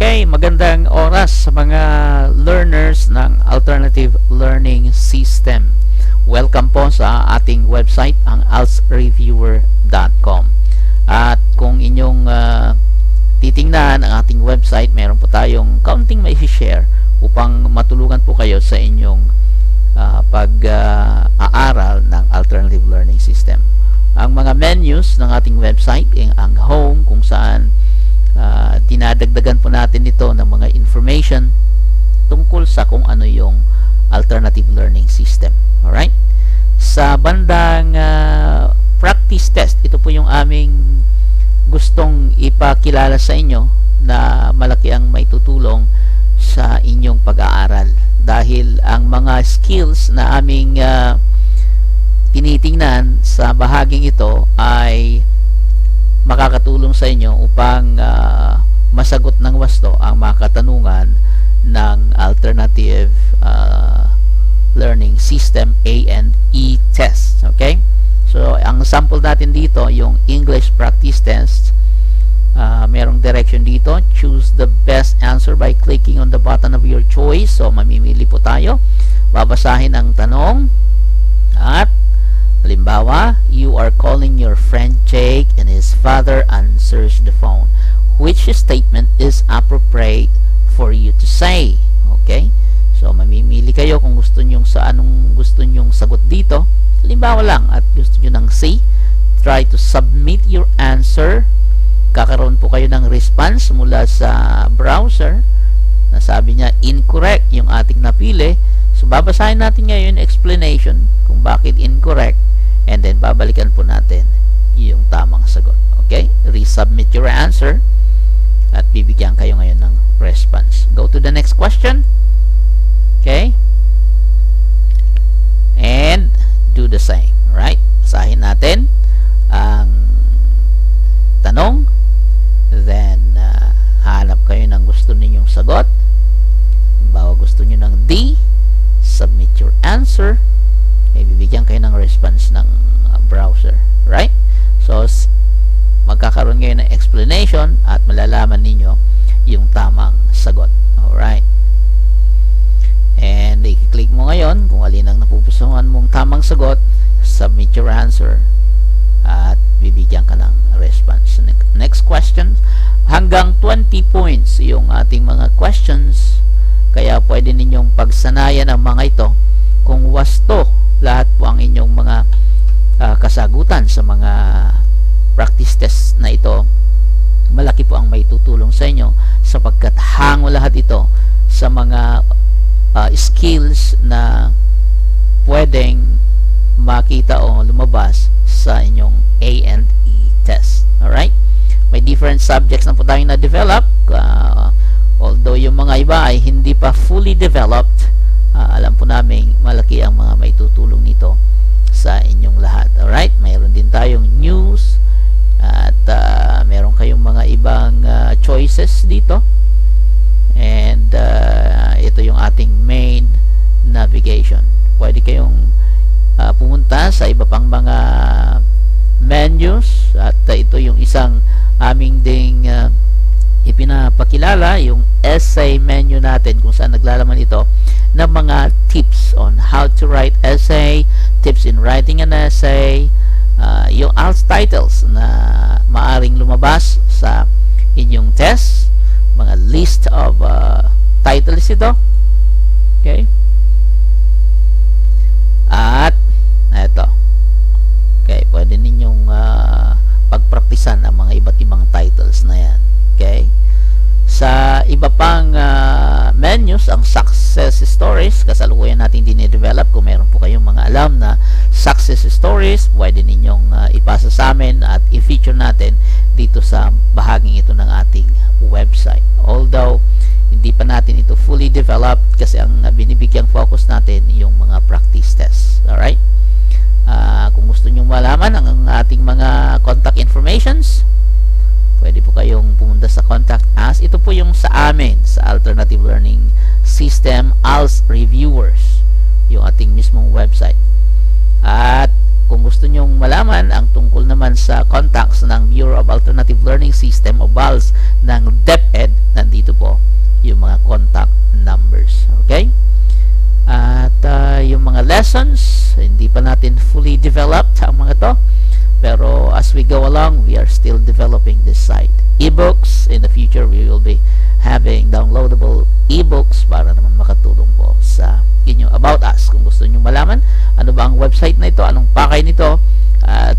Okay, magandang oras sa mga learners ng Alternative Learning System. Welcome po sa ating website, ang alsreviewer.com. At kung inyong titingnan ang ating website, meron po tayong kaunting may share upang matulungan po kayo sa inyong pag-aaral ng Alternative Learning System. Ang mga menus ng ating website, ang home kung saan dinadagdagan po natin ito ng mga information tungkol sa kung ano yung alternative learning system. Alright? Sa bandang practice test, ito po yung aming gustong ipakilala sa inyo na malaki ang may tutulong sa inyong pag-aaral. Dahil ang mga skills na aming tinitingnan sa bahaging ito ay makakatulong sa inyo upang masagot ng wasto ang mga katanungan ng Alternative Learning System A&E test. Okay? So, ang sample natin dito, yung English practice test. Merong direction dito. Choose the best answer by clicking on the button of your choice. So, mamimili po tayo. Babasahin ang tanong. At halimbawa, you are calling your friend Jake and his father answers the phone. Which statement is appropriate for you to say? Okay? So, mamimili kayo kung gusto nyo sa anong gusto nyong sagot dito. Halimbawa lang at gusto nyo ng C. Try to submit your answer. Kakaroon po kayo ng response mula sa browser. Nasabi niya incorrect yung ating napili. So, babasahin natin ngayon explanation kung bakit incorrect. And then, babalikan po natin yung tamang sagot. Okay? Resubmit your answer. At bibigyan kayo ngayon ng response. Go to the next question. Okay? And do the same. Right? Basahin natin ang tanong. Then, hanap kayo ng gusto ninyong sagot. Bawa gusto nyo ng D. Submit your answer. May bibigyan kayo ng response ng browser. Right? So, magkakaroon ngayon ng explanation at malalaman ninyo yung tamang sagot. Alright? And i-click mo ngayon kung alin ang napupusuhan mong tamang sagot. Submit your answer at bibigyan ka ng response. Next question. Hanggang 20 points yung ating mga questions. Kaya pwede ninyong pagsanayan ang mga ito kung wasto lahat po ang inyong mga kasagutan sa mga practice test na ito. Malaki po ang may tutulong sa inyo sapagkat hango lahat ito sa mga skills na pwedeng makita o lumabas sa inyong A&E test. Alright? May different subjects na po tayong na-develop. Although yung mga iba ay hindi pa fully developed, alam po namin malaki ang mga may tutulong nito sa inyong lahat. Alright? Mayroon din tayong news at meron kayong mga ibang choices dito. And ito yung ating main navigation. Pwede kayong pumunta sa iba pang mga menus at ito yung isang aming ding ipinapakilala, yung essay menu natin kung saan naglalaman ito ng mga tips on how to write essay, tips in writing an essay, yung ALS titles na maaring lumabas sa inyong test, mga list of titles ito. Okay? At eto. Okay, pwede ninyong pagpraktisan ang mga iba't ibang titles na yan. Okay? Sa iba pang menus, ang success stories, kasalukuyan natin dinidevelop. Kung meron po kayong mga alam na success stories, pwede ninyong ipasa sa amin at i-feature natin dito sa bahaging ito ng ating website. Although, hindi pa natin ito fully developed kasi ang binibigyang focus natin yung mga practice tests. Alright? Kung gusto nyo malaman ang ating mga contact informations, pwede po kayong pumunta sa Contact Us. Ito po yung sa amin, sa Alternative Learning System, ALS Reviewers, yung ating mismong website. At kung gusto nyong malaman ang tungkol naman sa contacts ng Bureau of Alternative Learning System o BALS ng DepEd, nandito po go along, we are still developing this site. Ebooks, in the future, we will be having downloadable ebooks para naman makatulong po sa inyo. About us, kung gusto nyo malaman ano ba ang website na ito, anong pakay nito, at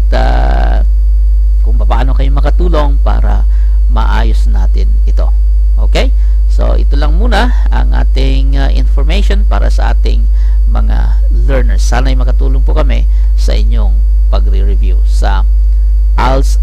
kung paano kayo makatulong para maayos natin ito. Okay? So, ito lang muna ang ating information para sa ating mga learners. Sana'y makatulong po kami sa inyong pagre-review sa ALS